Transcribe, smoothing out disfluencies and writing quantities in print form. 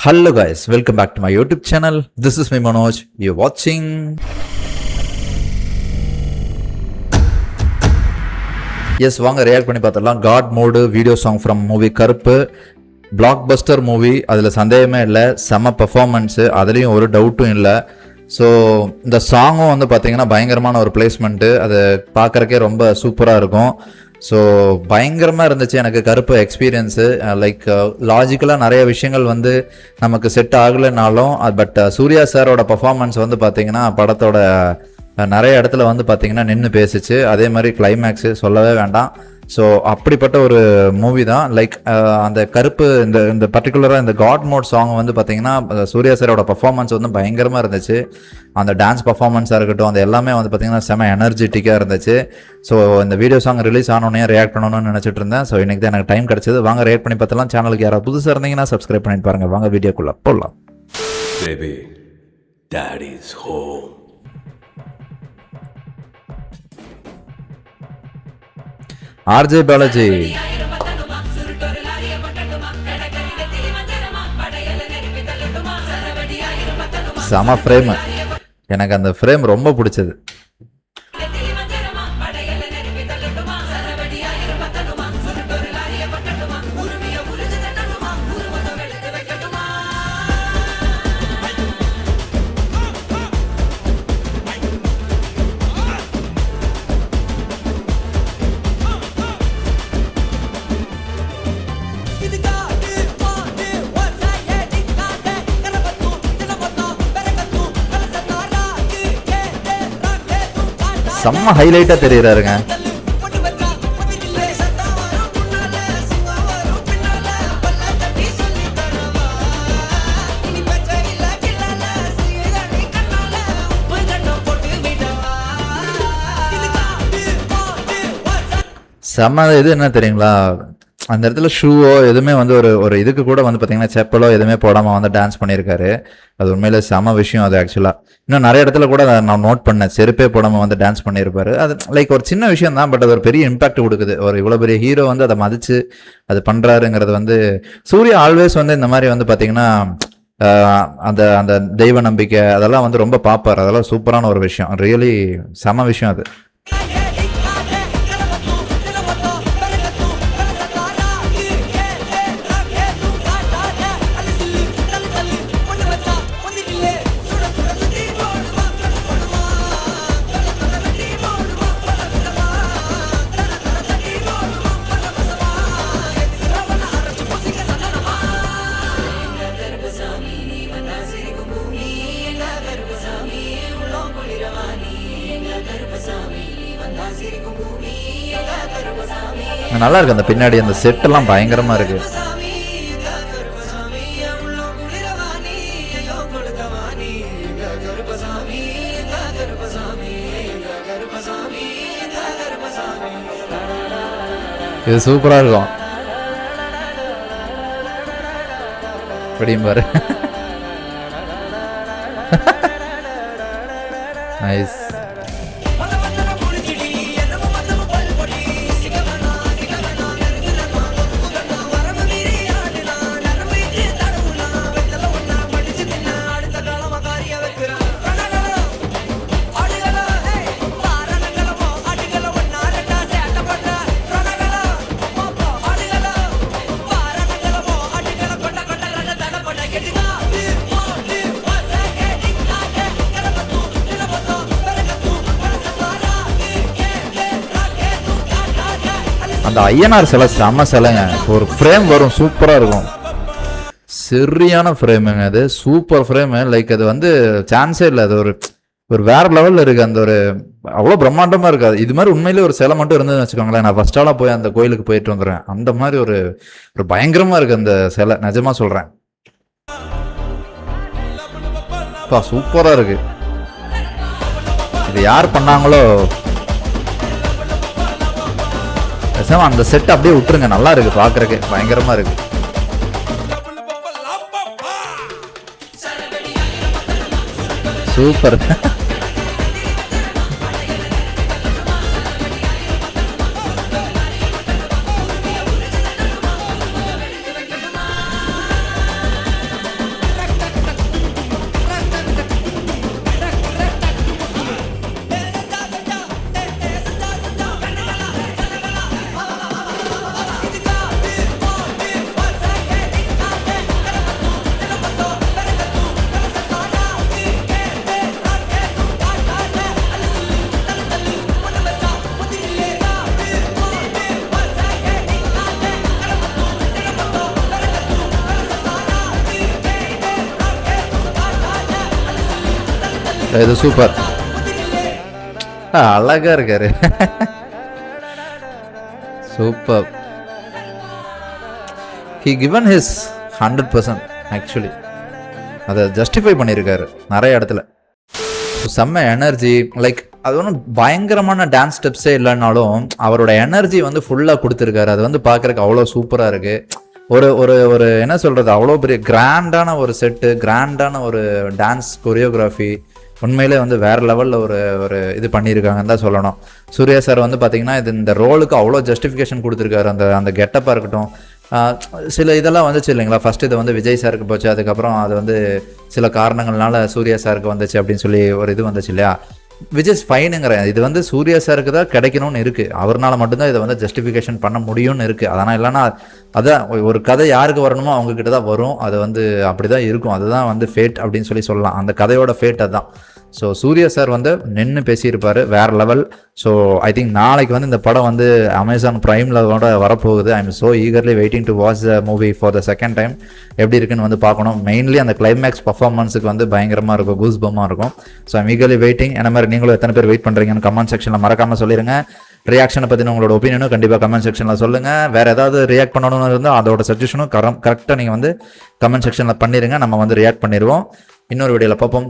Hello guys, welcome back to my YouTube channel. This is me Manoj. You're watching Yes, வாங்க react பண்ணி பார்த்தலாம். God mode video song from movie Karuppu. Blockbuster movie, அதில் சந்தேகமே இல்லை. செம performance, அதுலேயும் ஒரு டவுட்டும் இல்லை. ஸோ இந்த சாங்கும் வந்து பார்த்தீங்கன்னா பயங்கரமான ஒரு பிளேஸ்மெண்ட்டு, அது பார்க்குறக்கே ரொம்ப சூப்பராக இருக்கும். ஸோ பயங்கரமாக இருந்துச்சு எனக்கு கருப்பு எக்ஸ்பீரியன்ஸு. லைக் லாஜிக்கலாக நிறைய விஷயங்கள் வந்து நமக்கு செட் ஆகலைனாலும், பட் சூர்யா சாரோட பர்ஃபார்மன்ஸ் வந்து பார்த்தீங்கன்னா படத்தோட நிறைய இடத்துல வந்து பார்த்தீங்கன்னா நின்று பேசிச்சு. அதே மாதிரி கிளைமேக்ஸு சொல்லவே வேண்டாம். ஸோ அப்படிப்பட்ட ஒரு மூவி தான். லைக் அந்த கருப்பு இந்த பர்டிகுலராக இந்த காட் மோட் சாங் வந்து பார்த்தீங்கன்னா சூர்யா சாரோட பர்ஃபார்மன்ஸ் வந்து பயங்கரமாக இருந்துச்சு. அந்த டான்ஸ் பர்ஃபார்மன்ஸாக இருக்கட்டும், அது எல்லாமே வந்து பார்த்தீங்கன்னா செம எனர்ஜெட்டிக்காக இருந்துச்சு. ஸோ இந்த வீடியோ சாங் ரிலீஸ் ஆனோடனே ரியாக்ட் பண்ணணும்னு நினச்சிட்டு இருந்தேன். ஸோ இன்றைக்கி தான் எனக்கு டைம் கிடச்சிது. வாங்க ரியாக்ட் பண்ணி பார்த்தலாம். சேனலுக்கு யாராவது புதுசாக இருந்தீங்கன்னா சப்ஸ்கிரைப் பண்ணிட்டு பாருங்கள். வாங்க வீடியோக்குள்ளே போடலாம். Baby, Daddy's home. RJ Balaji செம ஃப்ரேம். எனக்கு அந்த ஃப்ரேம் ரொம்ப பிடிச்சது. செம்ம ஹைலைட்டா தெரியுறாருங்க. செம்ம இது என்ன தெரியுங்களா, அந்த இடத்துல ஷூவோ எதுவுமே வந்து ஒரு இதுக்கு கூட வந்து பார்த்தீங்கன்னா செப்பலோ எதுவுமே போடாமல் வந்து டான்ஸ் பண்ணியிருக்காரு. அது உண்மையில செம விஷயம். அது ஆக்சுவலாக இன்னும் நிறைய இடத்துல கூட நான் நோட் பண்ணேன், செருப்பே போடாமல் வந்து டான்ஸ் பண்ணியிருப்பாரு. அது லைக் ஒரு சின்ன விஷயம் தான், பட் அது ஒரு பெரிய இம்பாக்ட் கொடுக்குது. ஒரு இவ்வளோ பெரிய ஹீரோ வந்து அதை மதித்து அது பண்ணுறாருங்கிறது வந்து சூர்யா ஆல்வேஸ் வந்து இந்த மாதிரி வந்து பார்த்தீங்கன்னா அந்த அந்த தெய்வ நம்பிக்கை அதெல்லாம் வந்து ரொம்ப பார்ப்பார். அதெல்லாம் சூப்பரான ஒரு விஷயம், ரியலி செம விஷயம் அது. நல்லா இருக்கு. அந்த பின்னாடி அந்த செட் எல்லாம் பயங்கரமா இருக்கு. இது சூப்பரா இருக்கும். பாரு. நைஸ். அந்த ஐயனார் சிலை செம்ம சிலைங்க. ஒரு ஃப்ரேம் வரும், சூப்பராக இருக்கும். சரியான ஃப்ரேமுங்க அது, சூப்பர் ஃப்ரேமு. லைக் அது வந்து சான்ஸே இல்லை. அது ஒரு வேற லெவலில் இருக்குது. அந்த ஒரு அவ்வளோ பிரம்மாண்டமாக இருக்காது. இது மாதிரி உண்மையிலே ஒரு சிலை மட்டும் இருந்ததுன்னு வச்சுக்கோங்களேன், நான் ஃபர்ஸ்ட் ஆளாக போய் அந்த கோயிலுக்கு போயிட்டு வந்துடுறேன். அந்த மாதிரி ஒரு பயங்கரமாக இருக்குது அந்த சிலை, நிஜமாக சொல்கிறேன். சூப்பராக இருக்குது. இது யார் பண்ணாங்களோ அந்த செட் அப்படியே விட்டுருங்க. நல்லா இருக்கு, பாக்குறதுக்கு பயங்கரமா இருக்கு. சூப்பர். இது சூப்பர், அழகா இருக்காரு. Super. He given his 100% actually அதை ஜஸ்டிஃபை பண்ணியிருக்காரு நிறைய இடத்துல. செம்ம எனர்ஜி, லைக் அது ஒன்றும் பயங்கரமான டான்ஸ் ஸ்டெப்ஸே இல்லைனாலும் அவரோட எனர்ஜி வந்து ஃபுல்லாக கொடுத்துருக்காரு. அது வந்து பார்க்குறக்கு அவ்வளோ சூப்பராக இருக்குது. ஒரு ஒரு ஒரு என்ன சொல்கிறது, அவ்வளோ பெரிய கிராண்டான ஒரு செட்டு, கிராண்டான ஒரு டான்ஸ் கொரியோகிராஃபி, உண்மையிலே வந்து வேறு லெவலில் ஒரு ஒரு இது பண்ணியிருக்காங்கன்னு தான் சொல்லணும். சூர்யா சார் வந்து பார்த்திங்கன்னா இந்த ரோலுக்கு அவ்வளோ ஜஸ்டிஃபிகேஷன் கொடுத்துருக்காரு. அந்த கெட்டப்பாக இருக்கட்டும், சில இதெல்லாம் வந்துச்சு இல்லைங்களா. ஃபஸ்ட் இது வந்து விஜய் சாருக்கு போச்சு, அதுக்கப்புறம் அது வந்து சில காரணங்கள்னால சூர்யா சாருக்கு வந்துச்சு அப்படின்னு சொல்லி ஒரு இது வந்துச்சு இல்லையா. விஜய் ஃபைனுங்கிறேன், இது வந்து சூர்யா சாருக்கு தான் கிடைக்கணும்னு இருக்குது. அவர்னால மட்டும்தான் இதை வந்து ஜஸ்டிஃபிகேஷன் பண்ண முடியும்னு இருக்குது. அதனால் இல்லைன்னா அதான் ஒரு கதை யாருக்கு வரணுமோ அவங்கக்கிட்ட தான் வரும். அது வந்து அப்படி தான் இருக்கும். அதுதான் வந்து ஃபேட் அப்படின்னு சொல்லலாம். அந்த கதையோட ஃபேட் அதுதான். ஸோ சூர்யா சார் வந்து நின்று பேசியிருப்பார் வேறு லெவல். ஸோ ஐ திங்க் நாளைக்கு வந்து இந்த படம் வந்து அமேசான் ப்ரைமில் கூட வரப்போகுது. I am so eagerly waiting to watch the movie for the second time. எப்படி இருக்குன்னு வந்து பார்க்கணும். மெயின்லி அந்த கிளைமேக்ஸ் பர்ஃபார்மன்ஸுக்கு வந்து பயங்கரமாக இருக்கும், கூஸ்பமாக இருக்கும். So I'm eagerly waiting. என்ன மாதிரி நீங்களும் எத்தனை பேர் வெயிட் பண்ணுறீங்கன்னு கமெண்ட் செக்ஷனில் மறக்காமல் சொல்லிடுங்க. ரியாக்ஷனை பற்றின உங்களோட ஒப்பீனியனும் கண்டிப்பாக கமெண்ட் செக்ஷனில் சொல்லுங்கள். வேறு ஏதாவது ரியாக்ட் பண்ணணும்னு இருந்தால் அதோட சஜஷனும் கரெக்டாக நீங்கள் வந்து கமெண்ட் செக்ஷனில் பண்ணிடுங்க. நம்ம வந்து ரியாக்ட் பண்ணிடுவோம். இன்னொரு வீடியோவில் பார்ப்போம்.